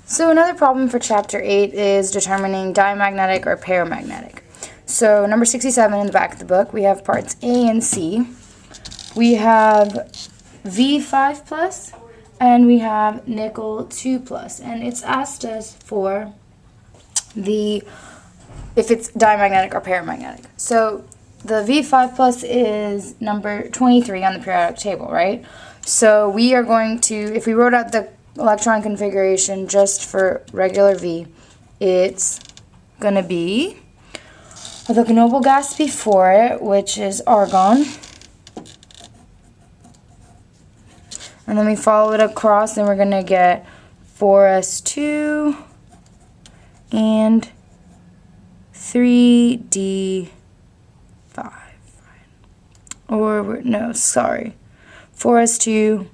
So another problem for chapter 8 is determining diamagnetic or paramagnetic. So number 67 in the back of the book, we have parts A and C. We have V5 plus and we have nickel 2 plus, and it's asked us for if it's diamagnetic or paramagnetic. So the V5 plus is number 23 on the periodic table, right? So we are going to, if we wrote out the electron configuration just for regular V, it's going to be the noble gas before it, which is argon. And then we follow it across, and we're going to get 4s2 and 3d5. Or, no, sorry. 4s2,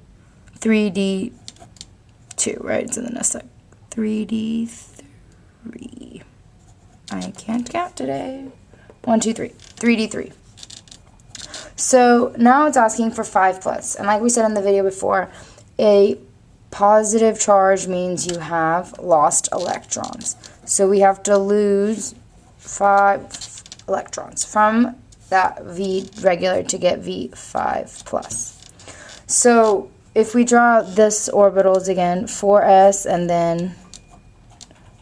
3d2, right? So then that's like 3d3. I can't count today. 1, 2, 3. 3d3. So now it's asking for 5 plus. And like we said in the video before, a positive charge means you have lost electrons. So we have to lose 5 electrons from that V regular to get V5 plus. So if we draw out this orbitals again, 4s and then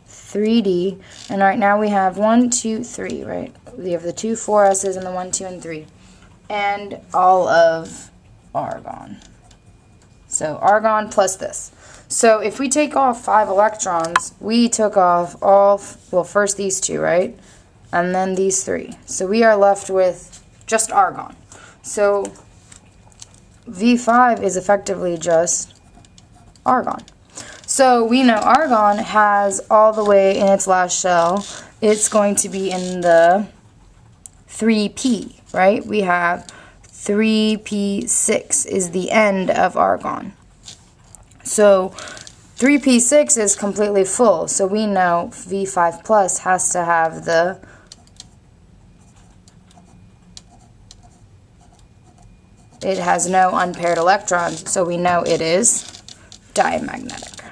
3d, and right now we have 1, 2, 3, right? We have the 2 4s's and the 1, 2, and 3. And all of argon. So argon plus this. So if we take off 5 electrons, we took off all, well, first these 2, right? And then these 3. So we are left with just argon. So V5 is effectively just argon. So we know argon has all the way in its last shell, it's going to be in the 3p, right? We have 3p6 is the end of argon. So 3p6 is completely full, so we know V5 plus has to have it has no unpaired electrons, so we know it is diamagnetic.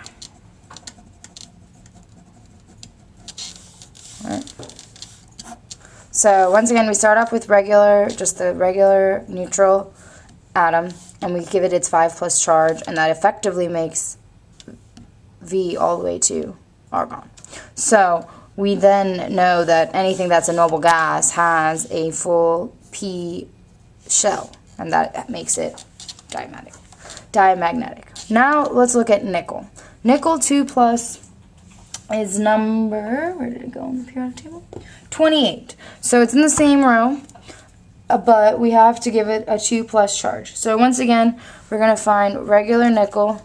Right. So once again, we start off with just the regular neutral atom, and we give it its 5 plus charge, and that effectively makes V all the way to argon. So we then know that anything that's a noble gas has a full P shell, and that makes it diamagnetic. Now let's look at nickel. Nickel 2 plus is number, where did it go on the periodic table? 28. So it's in the same row, but we have to give it a 2 plus charge. So once again, we're going to find regular nickel,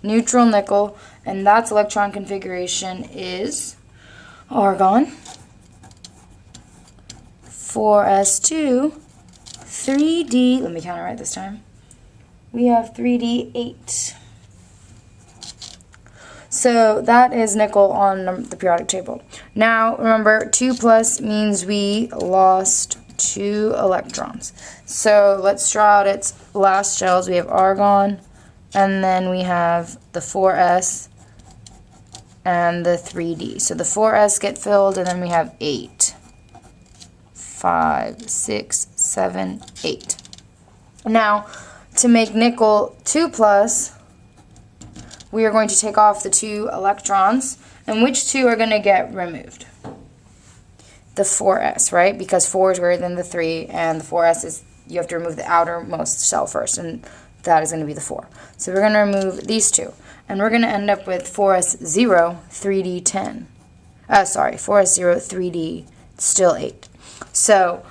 neutral nickel, and that's electron configuration is argon, 4s2, 3d, let me count it right this time. We have 3d8. So that is nickel on the periodic table. Now, remember, 2 plus means we lost 2 electrons. So let's draw out its last shells. We have argon, and then we have the 4s and the 3d. So the 4s get filled, and then we have 8. 5, 6, 7, 8. Now, to make nickel 2 plus, we are going to take off the 2 electrons, and which 2 are going to get removed? The 4s, right? Because 4 is greater than the 3, and the 4s is, you have to remove the outermost shell first, and that is going to be the 4. So we're going to remove these 2, and we're going to end up with 4s0, 3d10. 4s0, 3d, still 8. So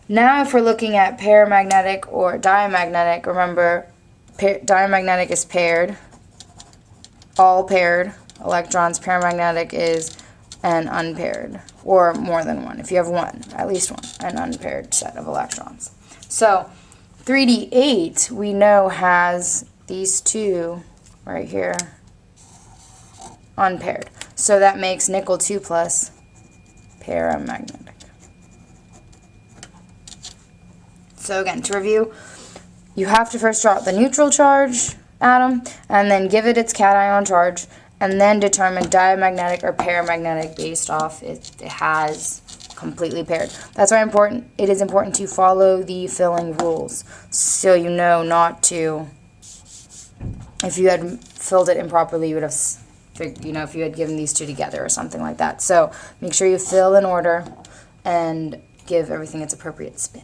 now if we're looking at paramagnetic or diamagnetic, remember, diamagnetic is paired, all paired electrons. Paramagnetic is an unpaired, or more than one. If you have one, at least one, an unpaired set of electrons. So 3d8 we know has these 2 right here unpaired. So that makes nickel 2 plus paramagnetic. So again, to review, you have to first draw out the neutral charge atom, and then give it its cation charge, and then determine diamagnetic or paramagnetic based off it has completely paired. That's why it is important to follow the filling rules, so you know not to, if you had filled it improperly, you would have, if you had given these two together or something like that. So make sure you fill in order and give everything its appropriate spin.